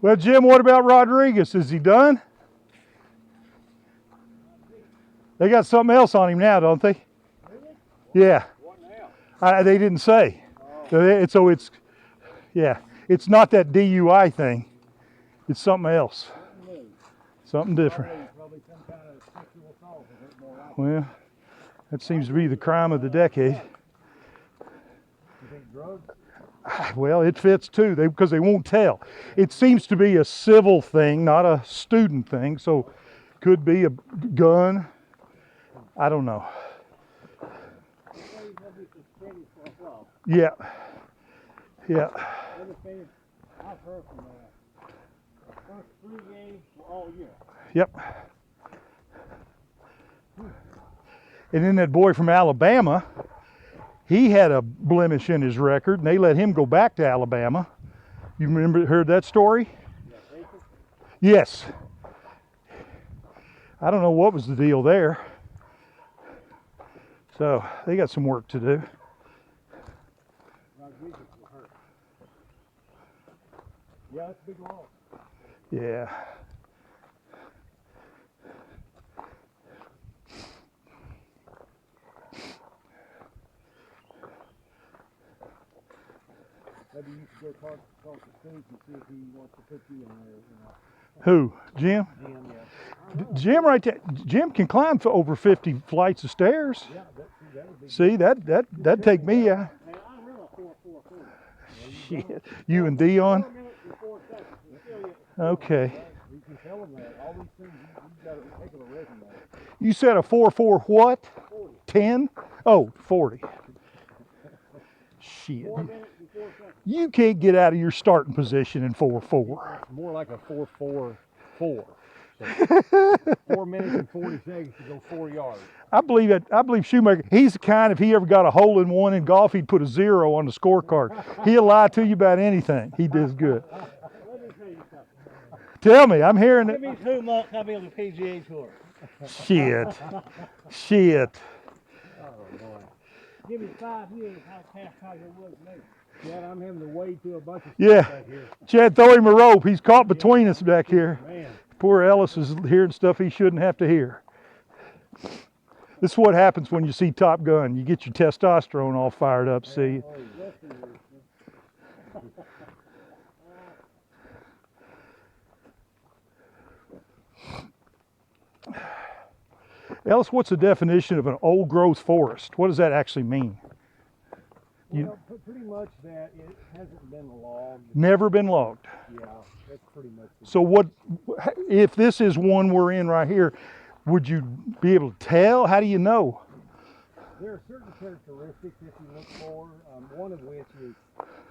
Well, Jim, what about Rodriguez? Is he done? They got something else on him now, don't they? Yeah. What now? They didn't say. So it's, yeah, it's not that DUI thing. It's something else. Something different. Probably some kind of sexual assault. Well, that seems to be the crime of the decade. You think drugs? Well, it fits too, because they won't tell. It seems to be a civil thing, not a student thing. So, could be a gun. I don't know. Yeah. Yeah. I've heard from the first 3 games all year. Yep. And then that boy from Alabama, he had a blemish in his record, and they let him go back to Alabama. You heard that story? Yes. I don't know what was the deal there. So they got some work to do. Yeah, that's a big loss. Yeah. Maybe you should go talk to Steve and see if he wants to put you in there. Who? Jim? Jim, yeah. Jim right there. Jim can climb for over 50 flights of stairs. Yeah, that would be. See, that'd take me out. Hey, I run a 4.44. Shit. You and Dion? 4 minutes and 4 seconds. Okay. You can tell them that. All these things, you've got to take a resume. You said a 4.4 what? 40. 10? Oh, 40. Shit. 4 minutes and 4 seconds. You can't get out of your starting position in 4.4. More like a 4.44. So 4 minutes and 40 seconds to go 4 yards. I believe Shoemaker, he's the kind, if he ever got a hole in one in golf, he'd put a 0 on the scorecard. He'll lie to you about anything. He does good. Let me tell you something. Tell me, I'm hearing Give it. me 2 months, I'll be on the PGA Tour. Shit. Shit. Oh, boy. Give me 5 years, I'll pass Tiger Woods later. Yeah, I'm having to wade through a bunch of stuff back here. Chad, throw him a rope. He's caught between us back here. Man. Poor Ellis is hearing stuff he shouldn't have to hear. This is what happens when you see Top Gun. You get your testosterone all fired up, see? Ellis, what's the definition of an old growth forest? What does that actually mean? Well, pretty much that it hasn't been logged. Never been logged. Yeah, that's pretty much it. So what, if this is one we're in right here, would you be able to tell? How do you know? There are certain characteristics if you look for, one of which is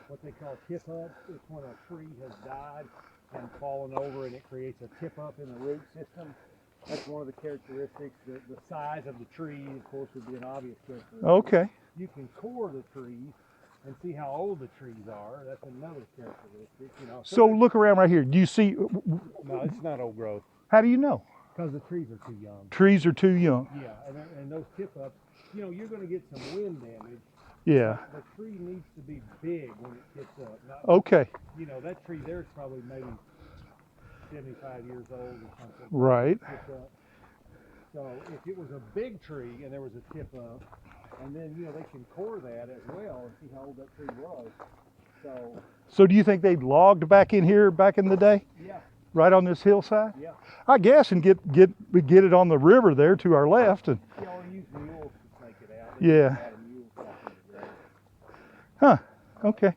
what they call tip up. It's when a tree has died and fallen over and it creates a tip up in the root system. That's one of the characteristics. The size of the tree, of course, would be an obvious characteristic. Okay. You can core the trees and see how old the trees are. That's another characteristic. You know. So look around right here. Do you see? No, it's not old growth. How do you know? Because the trees are too young. Trees are too young. Yeah, and those tip ups, you know, you're going to get some wind damage. Yeah. The tree needs to be big when it tips up. Not, Okay. You know, that tree there is probably maybe 75 years old or something. Right. So if it was a big tree and there was a tip up, and then, you know, they can core that as well and see how old that tree was. So do you think they logged back in here back in the day? Yeah. Right on this hillside? Yeah. I guess, and get it on the river there to our left. And You know, use mules to take it out. yeah. Huh. Okay.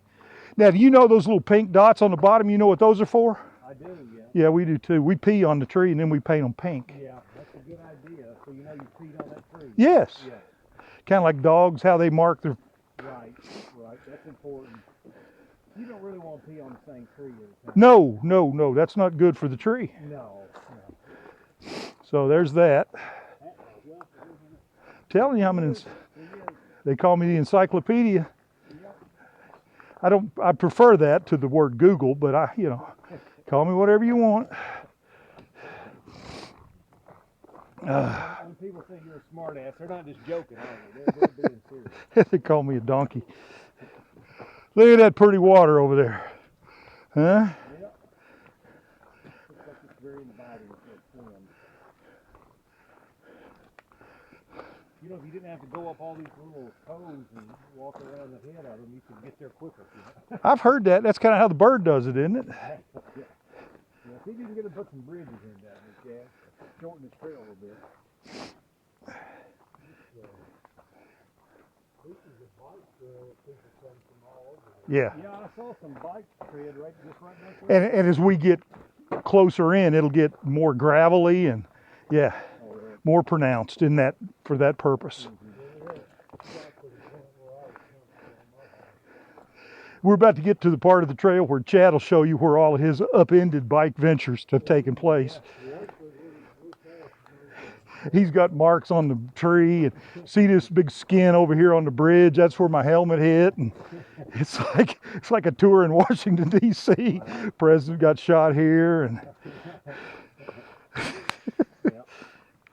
Now, do you know those little pink dots on the bottom? You know what those are for? I do, yeah. Yeah, we do too. We pee on the tree and then we paint them pink. Yeah, that's a good idea. So you know you feed on that tree. Yes. Yeah. Kind of like dogs, how they mark their... Right. That's important. You don't really want to pee on the same tree every time. No. That's not good for the tree. No. So there's that. Telling you, they call me the encyclopedia. I prefer that to the word Google, but call me whatever you want. When people think you're a smart ass, they're not just joking, are they? They're being serious. They call me a donkey. Look at that pretty water over there. Huh? Yep. You know, if you didn't have to go up all these little toes and walk around the head of them, you could get there quicker. You know? I've heard that. That's kind of how the bird does it, isn't it? Yeah, see if you can get to put some bridges in down there, Chad. Shorten the trail a little bit. Yeah. Yeah, I saw some bike tread just right back there. And as we get closer in, it'll get more gravelly and, yeah, Oh, really? more pronounced in that for that purpose. We're about to get to the part of the trail where Chad will show you where all of his upended bike ventures have taken place. He's got marks on the tree, and see this big skin over here on the bridge. That's where my helmet hit, and it's like a tour in Washington D.C. President got shot here, and